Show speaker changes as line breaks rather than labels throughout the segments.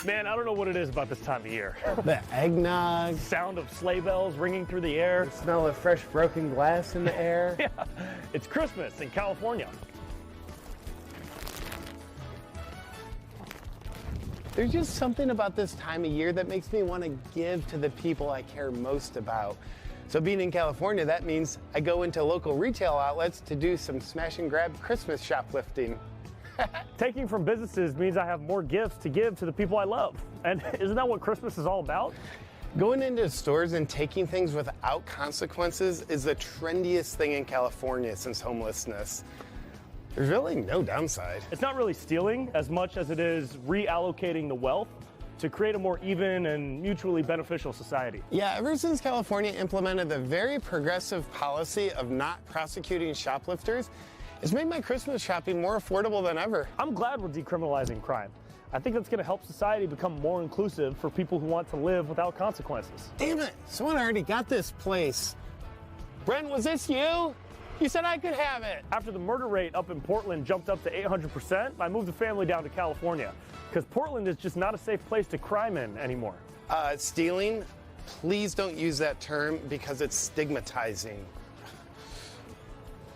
Man, I don't know what it is about this time of year.
The eggnog.
Sound of sleigh bells ringing through the air.
The smell of fresh broken glass in the air.
Yeah, it's Christmas in California.
There's just something about this time of year that makes me want to give to the people I care most about. So being in California, that means I go into local retail outlets to do some smash and grab Christmas shoplifting.
Taking from businesses means I have more gifts to give to the people I love. And isn't that what Christmas is all about?
Going into stores and taking things without consequences is the trendiest thing in California since homelessness. There's really no downside.
It's not really stealing as much as it is reallocating the wealth to create a more even and mutually beneficial society.
Yeah, ever since California implemented the very progressive policy of not prosecuting shoplifters, it's made my Christmas shopping more affordable than ever.
I'm glad we're decriminalizing crime. I think that's going to help society become more inclusive for people who want to live without consequences.
Damn it, someone already got this place. Brent, was this you? You said I could have it.
After the murder rate up in Portland jumped up to 800%, I moved the family down to California because Portland is just not a safe place to crime in anymore.
Stealing, please don't use that term because it's stigmatizing.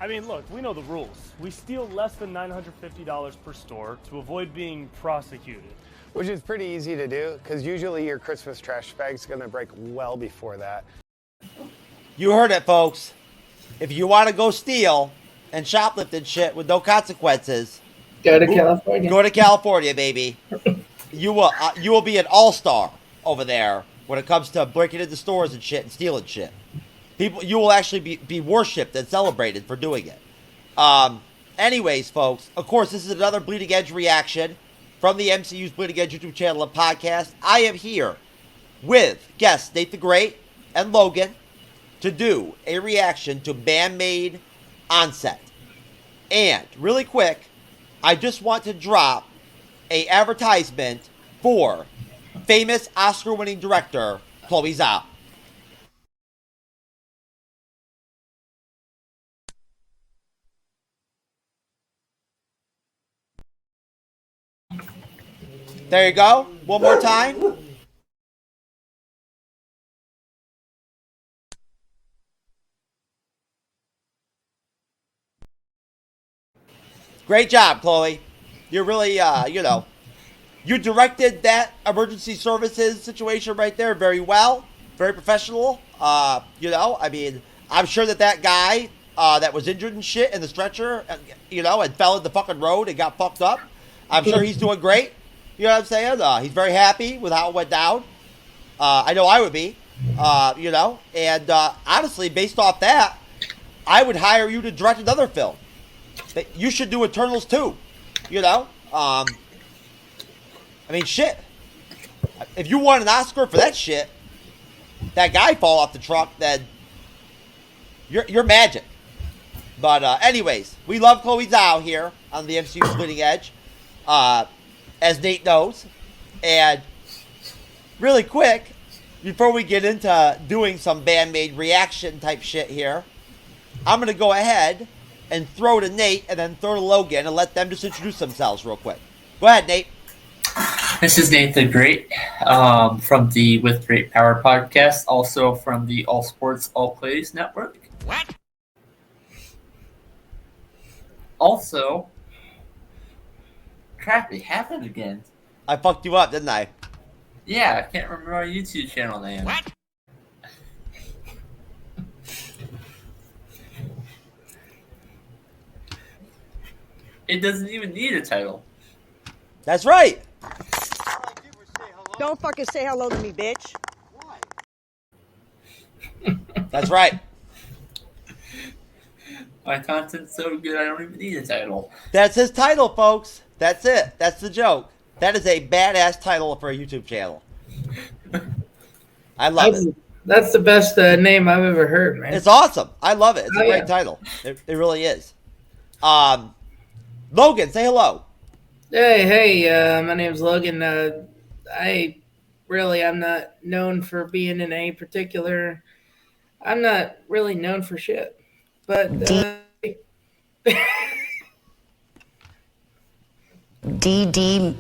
I mean, look, we know the rules. We steal less than $950 per store to avoid being prosecuted.
Which is pretty easy to do because usually your Christmas trash bag's gonna break well before that.
You heard it, folks. If you want to go steal and shoplift and shit with no consequences,
go to California.
Go to California, baby. You will be an all-star over there when it comes to breaking into stores and shit and stealing shit. You will actually be worshipped and celebrated for doing it. Anyways, folks, of course, this is another Bleeding Edge reaction from the MCU's Bleeding Edge YouTube channel and podcast. I am here with guests Nate the Great and Logan to do a reaction to Maid ONSET. And really quick, I just want to drop a advertisement for famous Oscar-winning director Chloe Zhao. There you go. One more time. Great job, Chloe. You're really, you directed that emergency services situation right there very well. Very professional. I mean, I'm sure that guy that was injured and shit in the stretcher, and fell in the fucking road and got fucked up, I'm sure he's doing great. You know what I'm saying? He's very happy with how it went down. I know I would be, and honestly, based off that, I would hire you to direct another film. You should do Eternals too, I mean, shit. If you won an Oscar for that shit, that guy fall off the truck, then you're magic. But anyways, we love Chloe Zhao here on the MCU's Bleeding Edge, as Nate knows. And really quick, before we get into doing some Maid reaction type shit here, I'm going to go ahead and throw to Nate and then throw to Logan and let them just introduce themselves real quick. Go ahead, Nate.
This is Nate the Great from the With Great Power podcast, also from the All Sports All Plays network.
What?
Also, crap, it happened again.
I fucked you up, didn't I?
Yeah, I can't remember our YouTube channel name.
What?
It doesn't even need a title.
That's right.
Don't fucking say hello to me, bitch.
That's right.
My content's so good I don't even need a title.
That's his title, folks. That's it. That's the joke. That is a badass title for a YouTube channel. I love it.
That's the best name I've ever heard, man.
It's awesome. I love it. It's a great title. It really is. Logan, say hello.
Hey, my name's Logan. I'm not known for being in any particular. I'm not really known for shit, but
DD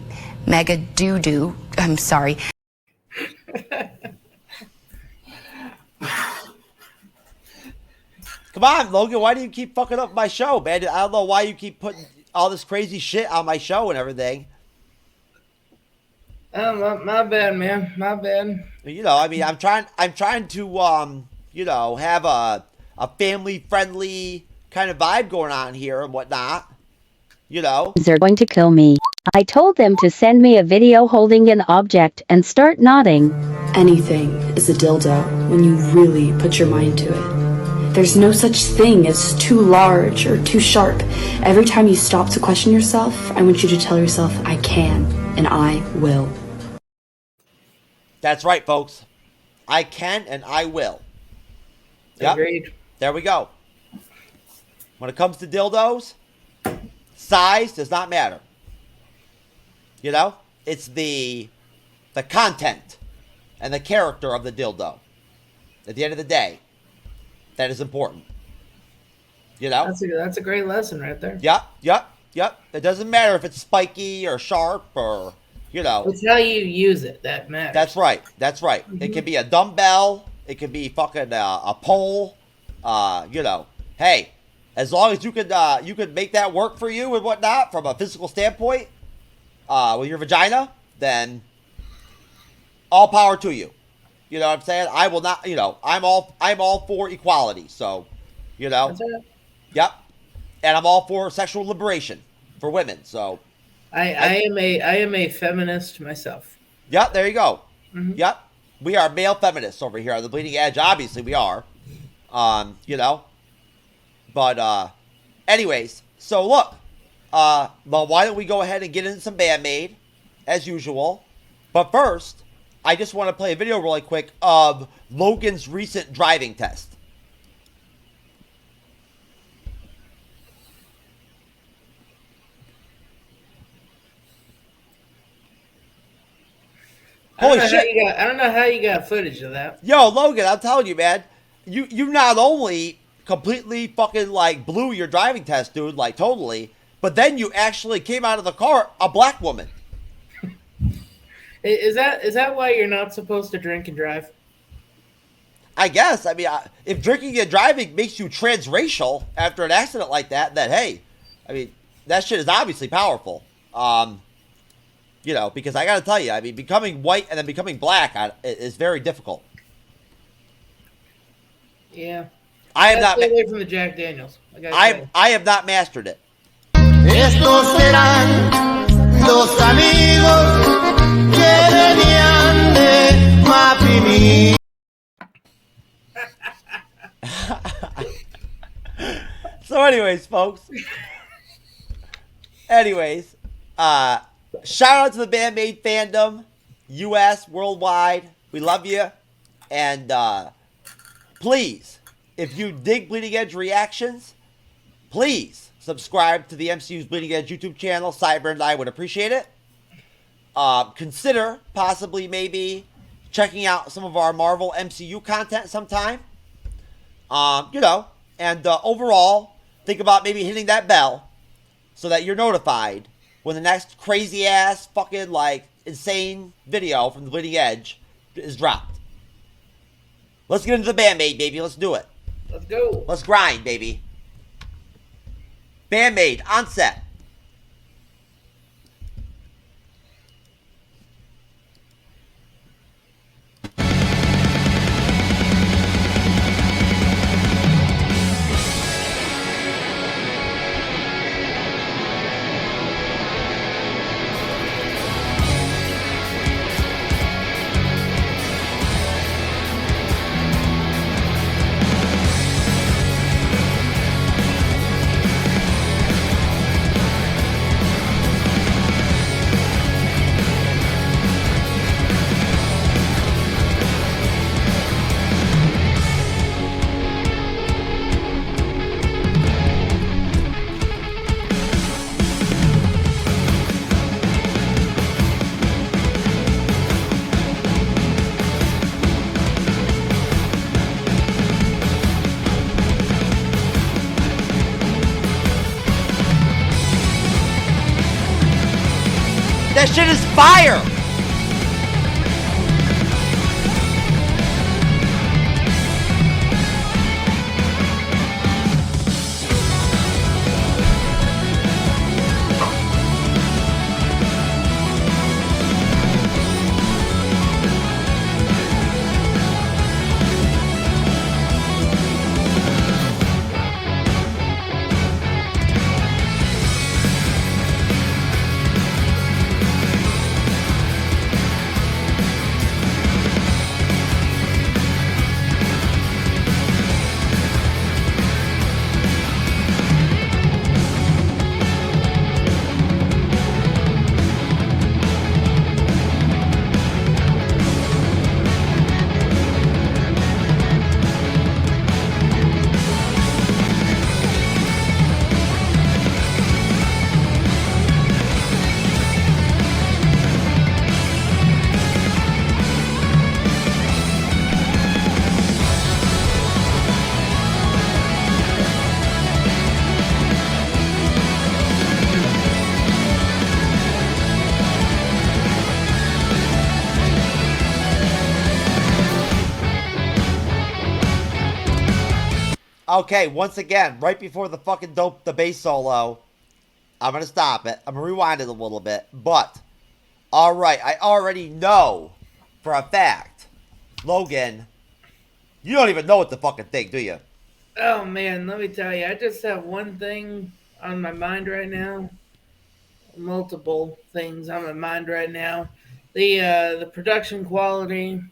Mega Doo Doo I'm sorry.
Come on, Logan, why do you keep fucking up my show, man? I don't know why you keep putting all this crazy shit on my show and everything.
Oh, my bad, man. My bad.
You know, I mean, I'm trying to, you know, have a family-friendly kind of vibe going on here and whatnot. You know.
They're going to kill me. I told them to send me a video holding an object and start nodding.
Anything is a dildo when you really put your mind to it. There's no such thing as too large or too sharp. Every time you stop to question yourself, I want you to tell yourself, I can and I will.
That's right, folks. I can and I will. Yep.
Agreed.
There we go. When it comes to dildos, size does not matter. You know? It's the content and the character of the dildo. At the end of the day, that is important. You know?
That's a great lesson right there.
Yep. It doesn't matter if it's spiky or sharp or, you know.
It's how you use it that matters.
That's right. Mm-hmm. It could be a dumbbell. It could be fucking a pole. You know, hey, as long as you could make that work for you and whatnot from a physical standpoint, with your vagina, then all power to you. You know what I'm saying? I will not, you know, I'm all for equality. So, you know,
That's right.
Yep. And I'm all for sexual liberation for women. So
I am a feminist myself.
Yep, there you go.
Mm-hmm.
Yep. We are male feminists over here on the Bleeding Edge. Obviously we are. You know. But anyways, so look. Well, why don't we go ahead and get into some Maid, as usual. But first, I just want to play a video really quick of Logan's recent driving test. Holy shit.
I don't know how you got footage of that.
Yo, Logan, I'm telling you, man. You not only completely fucking, like, blew your driving test, dude, like, totally, but then you actually came out of the car a black woman.
Is that why you're not supposed to drink and drive?
I guess. I mean, if drinking and driving makes you transracial after an accident like that, then hey, I mean, that shit is obviously powerful. You know, because I gotta tell you, I mean, becoming white and then becoming black is very difficult.
Yeah.
I have not.
Stay away from the Jack Daniels.
I have not mastered it.
Estos serán dos amigos que venían de Mapimí.
So anyways, folks. Anyways, shout out to the Maid fandom, US, worldwide. We love you. And please, if you dig Bleeding Edge reactions, please subscribe to the MCU's Bleeding Edge YouTube channel. Cyber and I would appreciate it. Consider possibly maybe checking out some of our Marvel MCU content sometime. You know, and overall, think about maybe hitting that bell so that you're notified when the next crazy ass fucking like insane video from the Bleeding Edge is dropped. Let's get into the Maid, baby. Let's do it.
Let's go.
Let's grind, baby. Maid, ONSET. That shit is fire! Okay, once again, right before the fucking the bass solo, I'm gonna stop it. I'm gonna rewind it a little bit. But, all right, I already know for a fact, Logan, you don't even know what the fucking thing, do you?
Oh man, let me tell you, I just have one thing on my mind right now. Multiple things on my mind right now. The production quality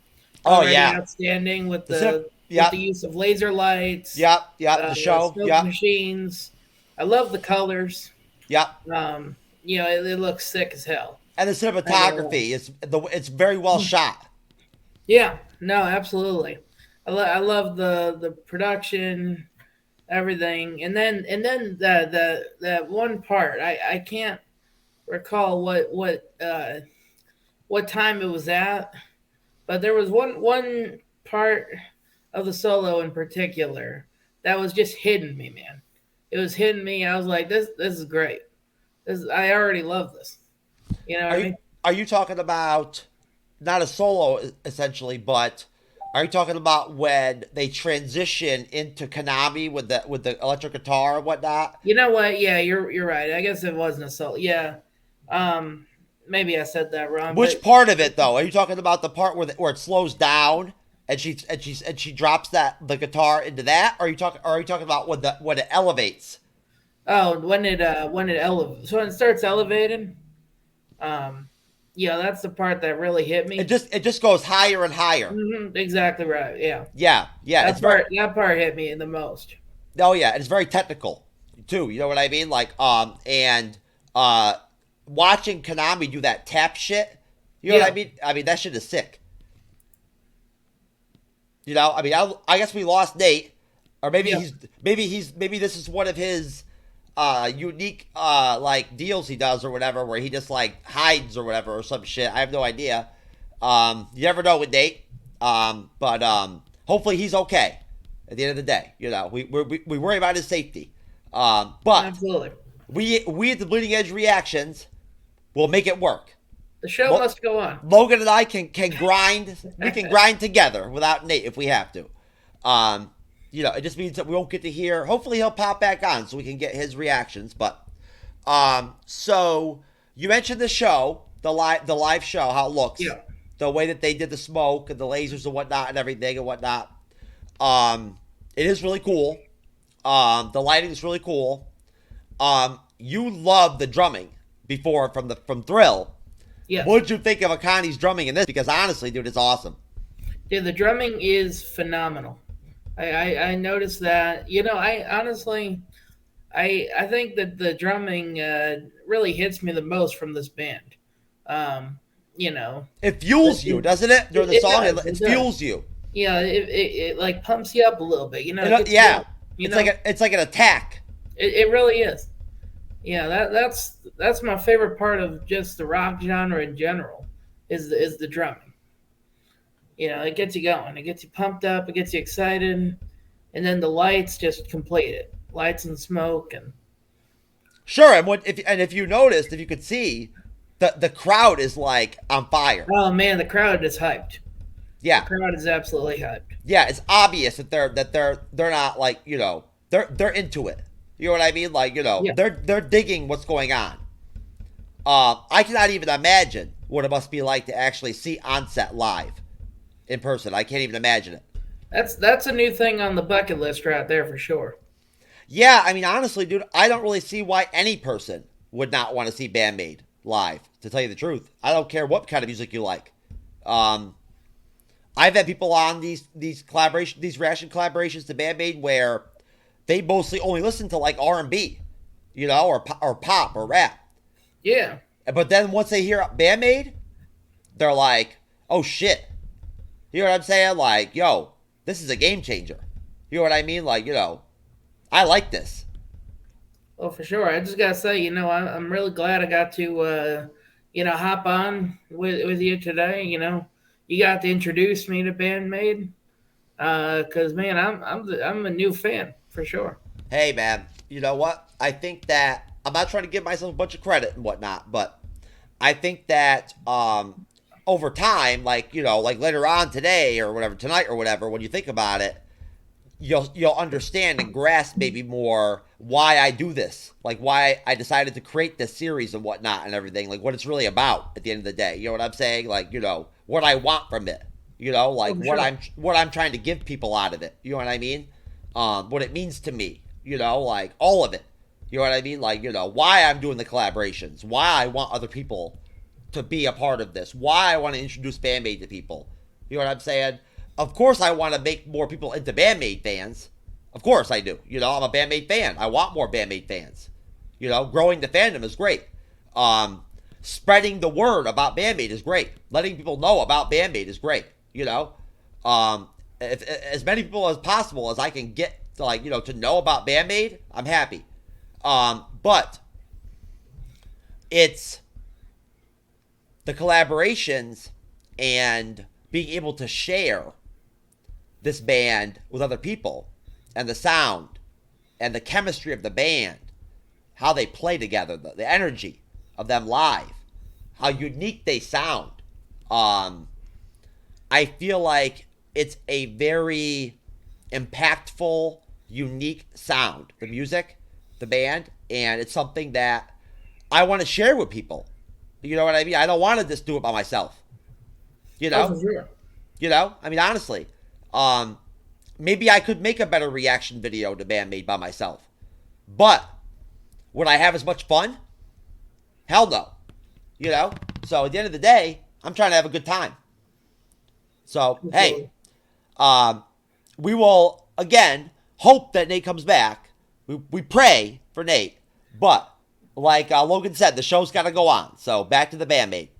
already outstanding with the use of laser lights.
The show.
Smoke machines. I love the colors. It looks sick as hell.
And the cinematography it's very well shot.
Yeah, no, absolutely. I love the production, everything, and then that one part I can't recall what time it was at, but there was one part of the solo in particular that was just hitting me, man. It was hitting me. I was like, this is great. I already love this. You know what I mean?
Are you talking about not a solo essentially, but are you talking about when they transition into Konami with the electric guitar and whatnot?
You know what? Yeah, you're right. I guess it wasn't a solo. Yeah. Maybe I said that wrong.
Which part of it though? Are you talking about the part where it slows down and she drops the guitar into that? Or are you talking about when it elevates?
Oh, when it elevates. So when it starts elevating, that's the part that really hit me.
It just goes higher and higher.
Mm-hmm, exactly right. Yeah.
Yeah.
That part hit me the most.
Oh yeah, and it's very technical too. You know what I mean? Like watching Konami do that tap shit. You know what I mean? I mean that shit is sick. You know, I mean, I guess we lost Nate, or maybe this is one of his unique like deals he does or whatever, where he just like hides or whatever or some shit. I have no idea. You never know with Nate. But hopefully he's okay at the end of the day. You know, we worry about his safety. But
absolutely,
we at the Bleeding Edge Reactions will make it work.
The show must go on.
Logan and I can grind. We can grind together without Nate if we have to. It just means that we won't get to hear. Hopefully he'll pop back on so we can get his reactions. But so you mentioned the show, the live show, how it looks, the way that they did the smoke and the lasers and whatnot and everything and whatnot. It is really cool. The lighting is really cool. You love the drumming before from Thrill.
Yeah.
What did you think of Akani's drumming in this? Because honestly, dude, it's awesome.
Dude, the drumming is phenomenal. I noticed that. You know, I honestly think that the drumming really hits me the most from this band.
It fuels you, doesn't it? During the song, it fuels you.
Yeah, it like pumps you up a little bit. You know.
It's like an attack.
It really is. Yeah, that's my favorite part of just the rock genre in general is the drumming. You know, it gets you going, it gets you pumped up, it gets you excited, and then the lights just complete it. Lights and smoke and
sure. And if you noticed, if you could see, the crowd is like on fire.
Oh man, the crowd is hyped.
Yeah,
the crowd is absolutely hyped.
Yeah, it's obvious that they're not like they're into it. You know what I mean? Like, they're digging what's going on. I cannot even imagine what it must be like to actually see ONSET live in person. I can't even imagine it.
That's a new thing on the bucket list right there for sure.
Yeah, I mean, honestly, dude, I don't really see why any person would not want to see Band Maid live, to tell you the truth. I don't care what kind of music you like. I've had people on these reaction collaborations to Band Maid where they mostly only listen to like R&B, or pop or rap.
Yeah.
But then once they hear Band Maid, they're like, oh shit. You know what I'm saying? Like, yo, this is a game changer. You know what I mean? Like, I like this.
Well, for sure. I just got to say, I'm really glad I got to, hop on with you today. You got to introduce me to Band Maid. Because, man, I'm a new fan. For sure.
Hey, man, you know what? I think that I'm not trying to give myself a bunch of credit and whatnot, but I think that over time, like later on today or whatever, tonight or whatever, when you think about it, you'll understand and grasp maybe more why I do this, like why I decided to create this series and whatnot and everything, like what it's really about at the end of the day. You know what I'm saying? Like, you know, what I want from it. You know, like what I'm trying to give people out of it. You know what I mean? What it means to me. You know, like all of it. You know what I mean? Like, you know, why I'm doing the collaborations, why I want other people to be a part of this, why I want to introduce Band-Maid to people. You know what I'm saying? Of course I want to make more people into Band-Maid fans. Of course I do. You know, I'm a Band-Maid fan. I want more Band-Maid fans. You know, growing the fandom is great. Spreading the word about Band-Maid is great. Letting people know about Band-Maid is great. You know, if as many people as possible as I can get to, like, you know, to know about Band-Maid, I'm happy. But it's the collaborations and being able to share this band with other people and the sound and the chemistry of the band, how they play together, the energy of them live, how unique they sound. I feel like it's a very impactful, unique sound, the music, the band, and it's something that I want to share with people. You know what I mean? I don't want to just do it by myself. You know?
Oh, for sure.
You know? I mean, honestly. Maybe I could make a better reaction video to Band-Maid by myself. But would I have as much fun? Hell no. You know? So at the end of the day, I'm trying to have a good time. So, hey. We will, again, hope that Nate comes back. We pray for Nate. But, like Logan said, the show's got to go on. So, back to the Band-Maid.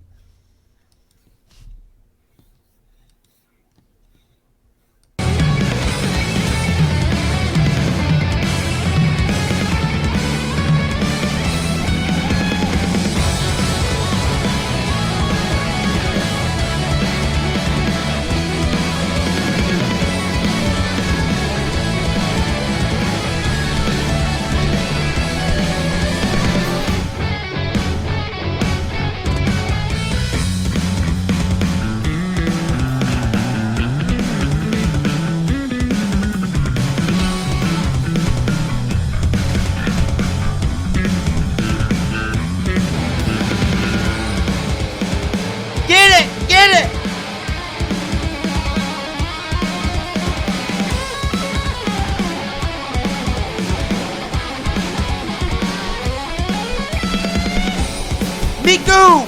Miku!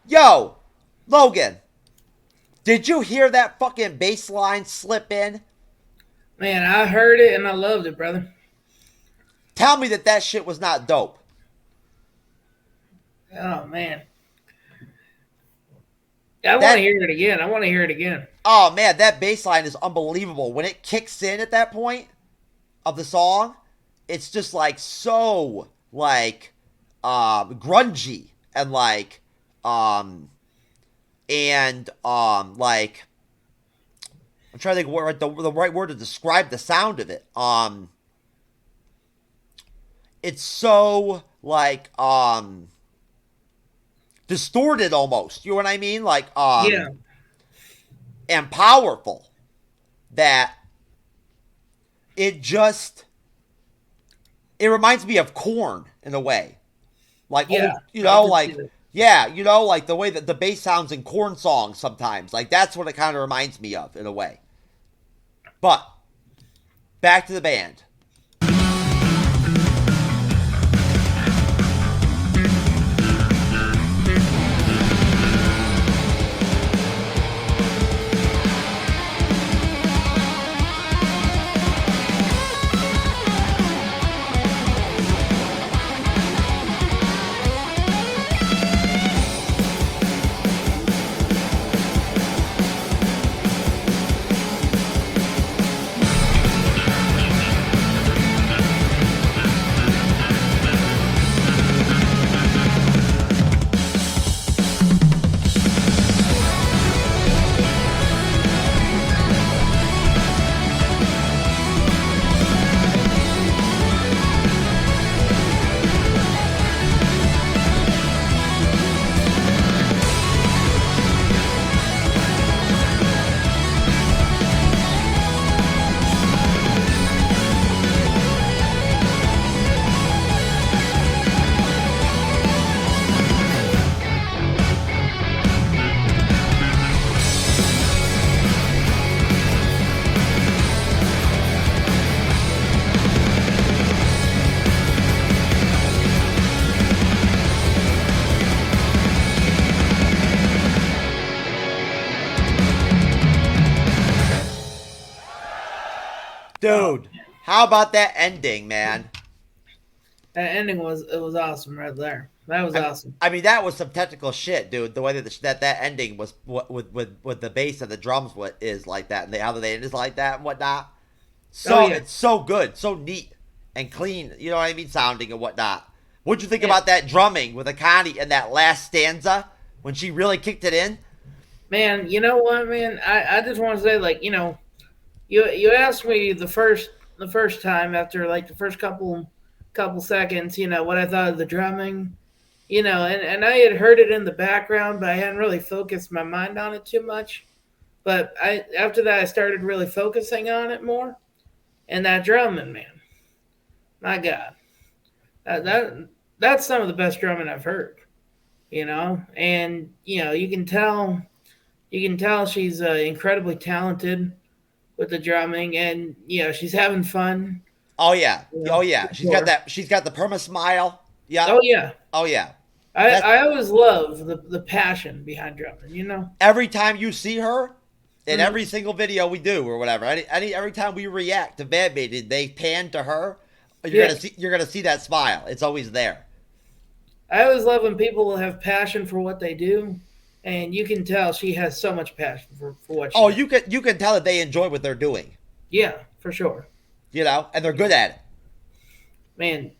Yo, Logan, did you hear that fucking bass line slip in?
Man, I heard it and I loved it, brother.
Tell me that shit was not dope.
Oh, man. I want to hear it again. I want to hear it again.
Oh, man, that bass line is unbelievable. When it kicks in at that point of the song, it's just like so like grungy and like like I'm trying to think what the right word to describe the sound of it. It's so like distorted almost. You know what I mean? Like
yeah.
And powerful that it reminds me of Korn in a way. Like
yeah,
old, you know, like yeah, you know, like the way that the bass sounds in Korn songs sometimes. Like that's what it kind of reminds me of in a way. But back to the band. Dude, how about that ending, man?
That ending was awesome right there. That was awesome.
I mean, that was some technical shit, dude. The way that ending was with the bass and the drums is like that, and how the end is like that and whatnot. So it's so good, so neat and clean. You know what I mean, sounding and whatnot. What'd you think about that drumming with Akani in that last stanza when she really kicked it in?
Man, you know what, man? I just want to say, like, you know, you asked me the first time after like the first couple seconds, you know, what I thought of the drumming, you know, and I had heard it in the background, but I hadn't really focused my mind on it too much. But after that I started really focusing on it more, and that drumming, man, my God, that's some of the best drumming I've heard, you know, and you know you can tell she's incredibly talented with the drumming, and you know she's having fun.
Oh yeah,
you know,
oh yeah. She's got the perma smile. Yeah.
Oh yeah.
Oh yeah.
I always love the passion behind drumming. You know.
Every time you see her, in every single video we do or whatever, every time we react to Bad Maid, they pan to her. You're gonna see that smile. It's always there.
I always love when people have passion for what they do, and you can tell she has so much passion for what she does.
You can tell that they enjoy what they're doing.
Yeah, for sure.
You know, and they're good at it.
Man,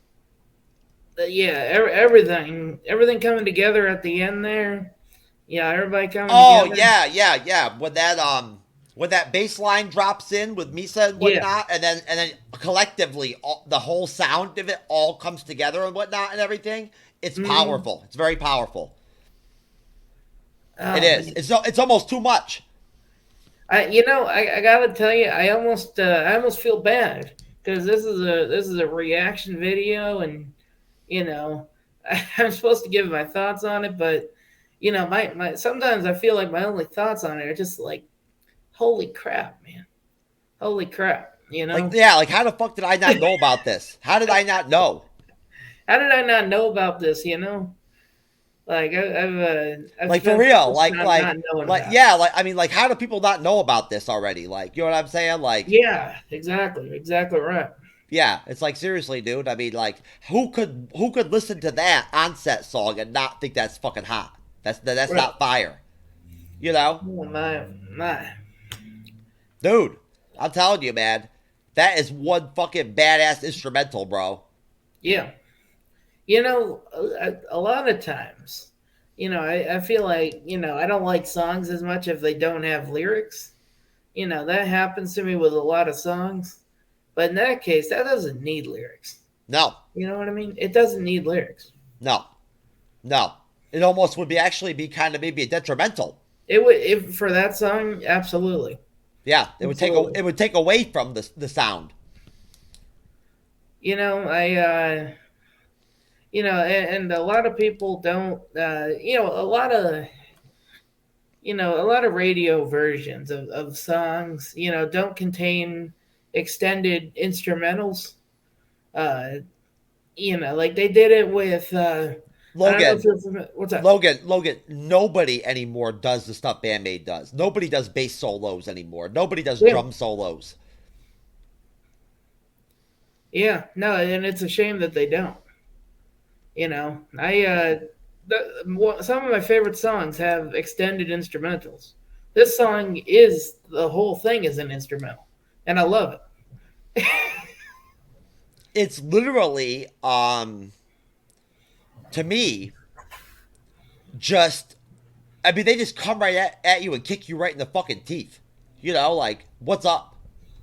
yeah, everything coming together at the end there. Yeah, everybody coming together.
Oh yeah. When that bass line drops in with Misa and whatnot, and then collectively the whole sound of it all comes together and whatnot and everything. It's powerful. It's very powerful. It is. It's almost too much.
I gotta tell you, I almost feel bad because this is a reaction video, and you know I'm supposed to give my thoughts on it, but you know my sometimes I feel like my only thoughts on it are just like, holy crap, man, holy crap, you know?
Like how the fuck did I not know about this? How did I not know?
How did I not know about this? You know, like I've
like for real, like
yeah,
like I mean, like how do people not know about this already? Like, you know what I'm saying? Like,
yeah, exactly right.
Yeah, it's like seriously, dude. I mean, like who could listen to that ONSET song and not think that's fucking hot? That's right. Not fire, you know?
Oh, my.
Dude, I'm telling you, man, that is one fucking badass instrumental, bro.
Yeah. You know, a lot of times, you know, I feel like, you know, I don't like songs as much if they don't have lyrics. You know, that happens to me with a lot of songs. But in that case, that doesn't need lyrics.
No.
You know what I mean? It doesn't need lyrics.
No. It almost would be kind of maybe detrimental.
It would, for that song, absolutely.
Yeah, it would take away from the sound.
You know, you know, and a lot of people don't, you know, a lot of radio versions of songs, you know, don't contain extended instrumentals. You know, like they did it with
Logan.
What's that?
Logan, nobody anymore does the stuff Band Maid does. Nobody does bass solos anymore. Nobody does drum solos.
Yeah, no, and it's a shame that they don't. You know, some of my favorite songs have extended instrumentals. This song the whole thing is an instrumental, and I love it.
It's literally, to me, I mean, they just come right at you and kick you right in the fucking teeth. You know, like, what's up?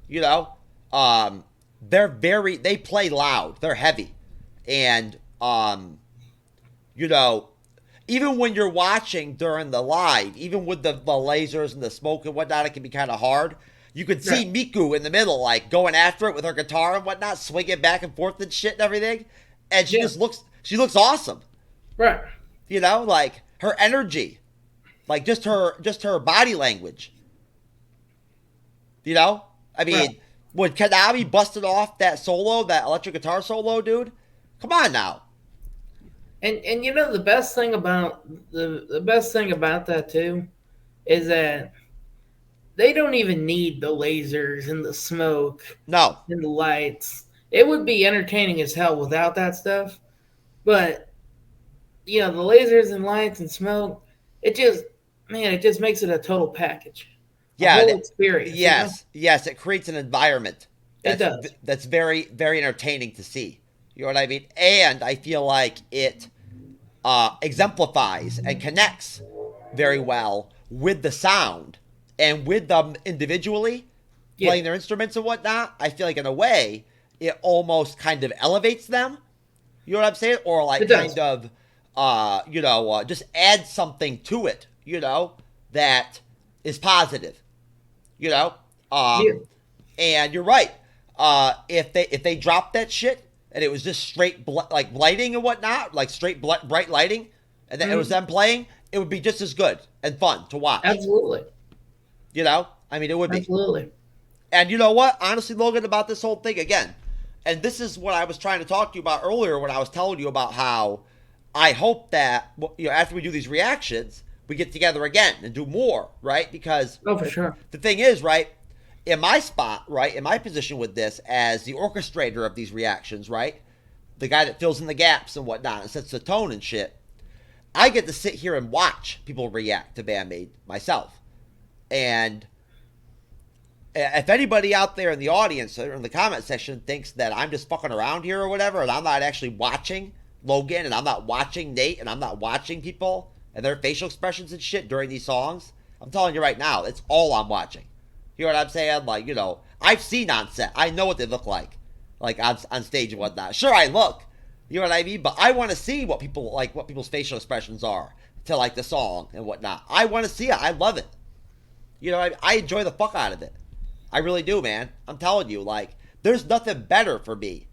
You know, they play loud, they're heavy, and you know, even when you're watching during the live, even with the lasers and the smoke and whatnot, it can be kind of hard. You could see Miku in the middle, like going after it with her guitar and whatnot, swinging back and forth and shit and everything, and she looks awesome,
right?
You know, like her energy, like just her body language. You know, I mean, when Konami busted off that electric guitar solo, dude, come on now.
And you know the best thing about that too is that they don't even need the lasers and the smoke
No.
and the lights. It would be entertaining as hell without that stuff. But the lasers and lights and smoke, it just makes it a total package.
Yeah,
a whole experience.
Yes, it creates an environment.
It does.
That's very, very entertaining to see. You know what I mean? And I feel like it exemplifies and connects very well with the sound and with them individually playing their instruments and whatnot. I feel like in a way it almost kind of elevates them. You know what I'm saying? Or like kind of, just add something to it. That is positive. And you're right. If they dropped that shit and it was just straight like lighting and whatnot, like straight bright lighting, and then it was them playing, it would be just as good and fun to watch.
Absolutely.
It would be.
Absolutely.
And you know what? Honestly, Logan, about this whole thing again, and this is what I was trying to talk to you about earlier when I was telling you about how I hope that after we do these reactions, we get together again and do more, right? Because
for sure.
The thing is, right, in my spot, right, in my position with this as the orchestrator of these reactions, right, the guy that fills in the gaps and whatnot and sets the tone and shit, I get to sit here and watch people react to Band-Maid myself. And if anybody out there in the audience or in the comment section thinks that I'm just fucking around here or whatever, and I'm not actually watching Logan, and I'm not watching Nate, and I'm not watching people and their facial expressions and shit during these songs, I'm telling you right now, it's all I'm watching. You know what I'm saying? Like, I've seen ONSET. I know what they look like on stage and whatnot. Sure, I look. You know what I mean? But I want to see what people's facial expressions are to like the song and whatnot. I want to see it. I love it. I enjoy the fuck out of it. I really do, man. I'm telling you, like, there's nothing better for me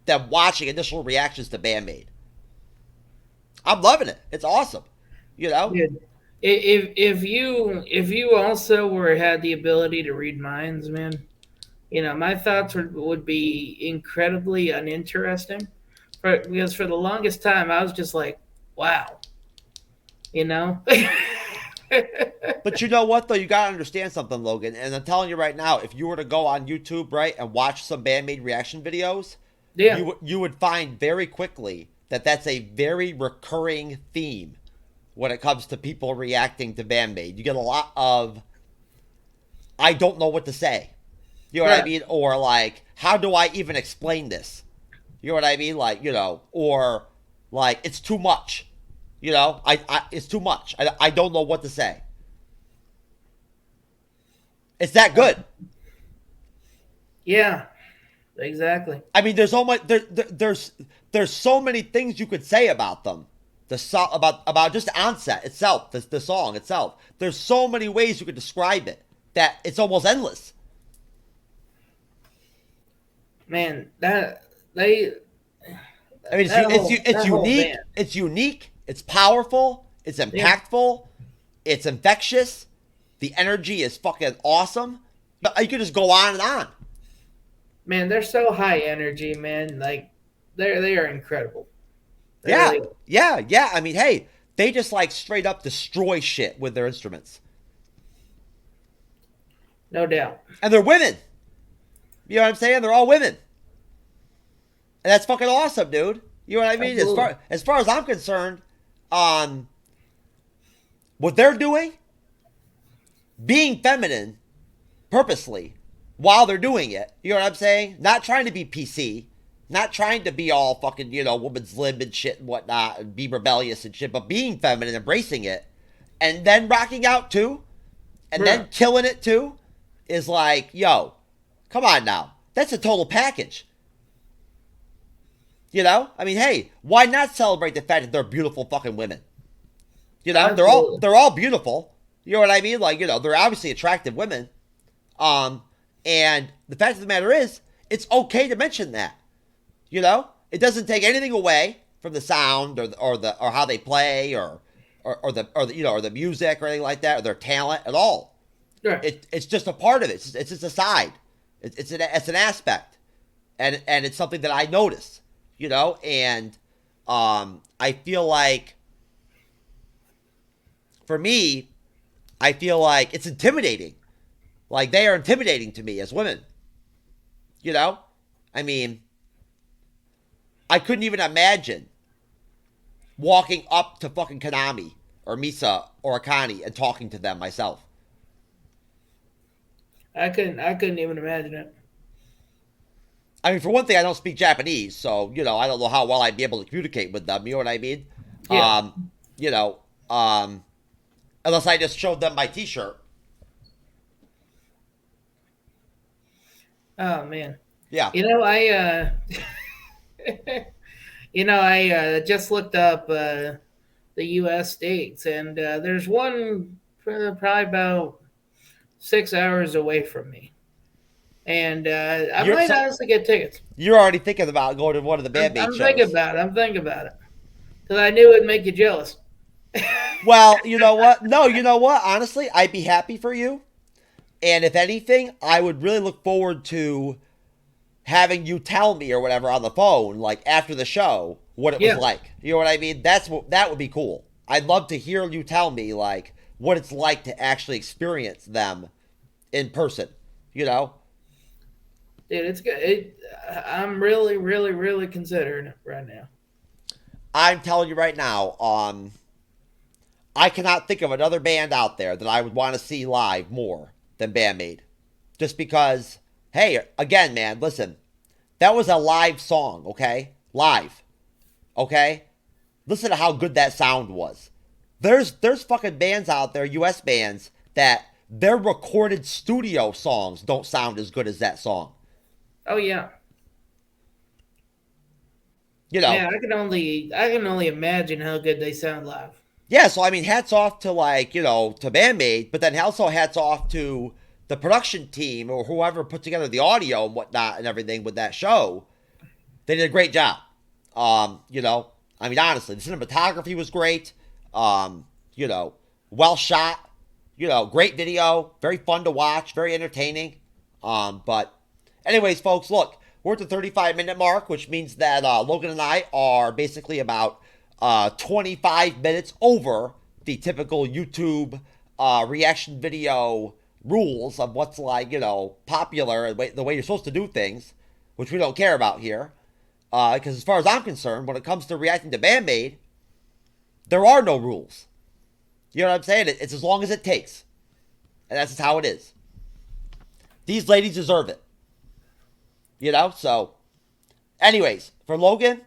than watching initial reactions to Band-Maid. I'm loving it. It's awesome.
Dude, if you also had the ability to read minds, man, my thoughts would be incredibly uninteresting. Because for the longest time, I was just like, wow.
But you know what, though? You got to understand something, Logan. And I'm telling you right now, if you were to go on YouTube, right, and watch some Band-Maid reaction videos, you would find very quickly that that's a very recurring theme when it comes to people reacting to Band-Maid. You get a lot of, I don't know what to say. You know what I mean? Or like, how do I even explain this? You know what I mean? Like, or like, it's too much. It's too much. I don't know what to say. It's that good.
Yeah, exactly.
I mean, there's so many things you could say about them. About just ONSET itself, the song itself. There's so many ways you could describe it that it's almost endless.
Man,
it's unique. It's unique. It's powerful. It's impactful. It's infectious. The energy is fucking awesome. But you could just go on and on.
Man, they're so high energy, man. Like they are incredible.
Yeah. I mean, hey, they just like straight up destroy shit with their instruments.
No doubt.
And they're women. You know what I'm saying? They're all women. And that's fucking awesome, dude. You know what I mean? As far as I'm concerned, what they're doing, being feminine purposely while they're doing it. You know what I'm saying? Not trying to be PC. Not trying to be all fucking, woman's lib and shit and whatnot and be rebellious and shit, but being feminine, embracing it, and then rocking out too, and then killing it too, is like, yo, come on now. That's a total package. I mean, hey, why not celebrate the fact that they're beautiful fucking women?
Absolutely.
they're all beautiful. You know what I mean? Like, they're obviously attractive women. And the fact of the matter is, it's okay to mention that. It doesn't take anything away from the sound or how they play or the music or anything like that, or their talent at all.
Sure.
It's just a part of it. It's just a side. It's an aspect, and it's something that I notice. And I feel like, for me, I feel like it's intimidating Like, they are intimidating to me as women. You know? I mean, I couldn't even imagine walking up to fucking Konami or Misa or Akane and talking to them myself.
I couldn't even imagine it.
I mean, for one thing, I don't speak Japanese, so, you know, I don't know how well I'd be able to communicate with them. You know what I mean?
Yeah.
You know, unless I just showed them my T-shirt.
Oh man.
Yeah.
You know, I just looked up the U.S. states, and there's one probably about 6 hours away from me, and I might honestly get tickets.
You're already thinking about going to one of the Band-Maid shows.
I'm thinking about it, because I knew it'd make you jealous.
Well, you know what? No, you know what? Honestly, I'd be happy for you. And if anything, I would really look forward to having you tell me or whatever on the phone, like after the show, what it was like. You know what I mean? That would be cool. I'd love to hear you tell me like what it's like to actually experience them in person. You know?
Dude, it's good. I'm really, really, really considering it right now.
I'm telling you right now, I cannot think of another band out there that I would want to see live more than Band-Maid. Just because, hey, again, man, listen, that was a live song, okay? Live, okay? Listen to how good that sound was. There's fucking bands out there, US bands, that their recorded studio songs don't sound as good as that song.
Oh, yeah.
You know.
Yeah, I can only imagine how good they sound live.
Yeah, so I mean, hats off to like, you know, to Band-Maid, but then also hats off to the production team or whoever put together the audio and whatnot and everything with that show. They did a great job. You know, I mean, honestly, the cinematography was great. You know, well shot, you know, great video, very fun to watch, very entertaining. But anyways, folks, look, we're at the 35-minute mark, which means that Logan and I are basically about 25 minutes over the typical YouTube reaction video rules of what's like, you know, popular and the way you're supposed to do things, which we don't care about here. Because as far as I'm concerned, when it comes to reacting to Band-Maid, there are no rules. You know what I'm saying? It's as long as it takes. And that's just how it is. These ladies deserve it. You know? So, anyways, for Logan,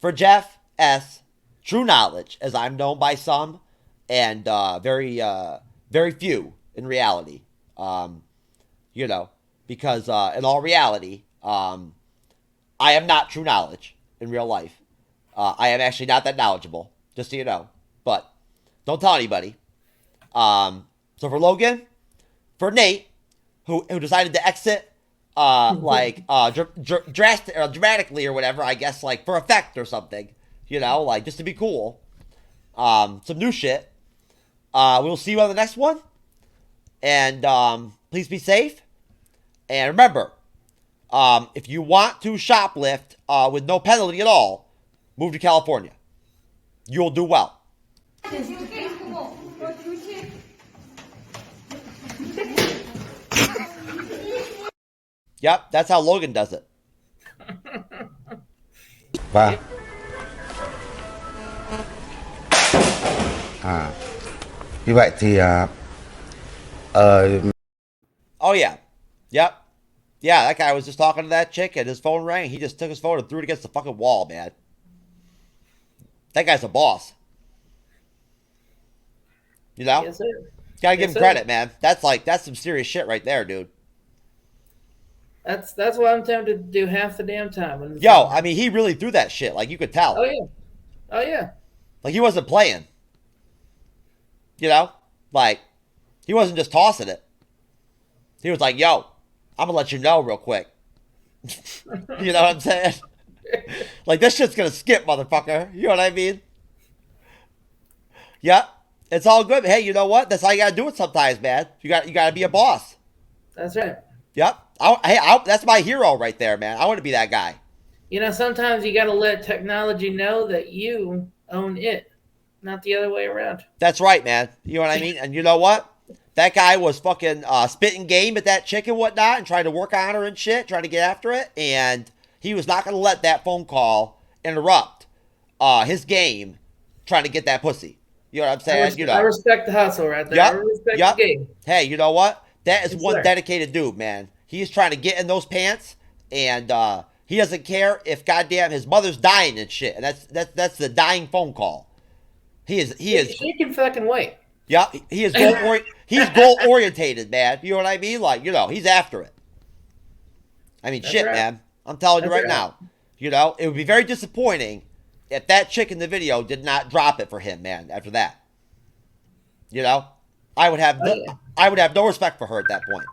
for Jeff S., TrueKnowledge, as I'm known by some, and very few in reality. You know, because in all reality, I am not TrueKnowledge in real life. I am actually not that knowledgeable, just so you know. But don't tell anybody. So for Logan, for Nate, who decided to exit, dramatically or whatever, I guess, like for effect or something, you know, like just to be cool. Some new shit. We'll see you on the next one. And please be safe. And remember, if you want to shoplift with no penalty at all, move to California. You'll do well. Yep, that's how Logan does it.
Wow. Như vậy thì
Oh yeah. Yep. Yeah, that guy was just talking to that chick and his phone rang. He just took his phone and threw it against the fucking wall, man. That guy's a boss. You know?
Yes, sir.
Gotta give him credit, man. That's some serious shit right there, dude.
That's why I'm tempted to do half the damn time.
Yo, I mean, he really threw that shit. Like, you could tell.
Oh, yeah. Oh, yeah.
Like, he wasn't playing. You know? Like, he wasn't just tossing it. He was like, yo, I'm gonna let you know real quick. You know what I'm saying? Like, this shit's gonna skip, motherfucker. You know what I mean? Yep. It's all good. Hey, you know what? That's how you gotta do it sometimes, man. You gotta be a boss.
That's right.
Yep. That's my hero right there, man. I want to be that guy.
You know, sometimes you gotta let technology know that you own it, not the other way around.
That's right, man. You know what I mean? And you know what? that guy was fucking spitting game at that chick and whatnot and trying to work on her and shit, trying to get after it. And he was not going to let that phone call interrupt his game trying to get that pussy. You know what I'm saying?
I respect the hustle right there.
Yep,
I respect
yep.
the game.
Hey, you know what? That is
Yes,
one
sir.
dedicated dude, man. He's trying to get in those pants, and he doesn't care if goddamn his mother's dying and shit. And that's the dying phone call. He is.
She can fucking wait.
Yeah, he is he's goal orientated, man. You know what I mean? Like, you know, he's after it. I mean,
That's
shit,
right.
man. I'm telling you
That's
right
right.
now. You know, it would be very disappointing if that chick in the video did not drop it for him, man. After that, you know, I would have no respect for her at that point.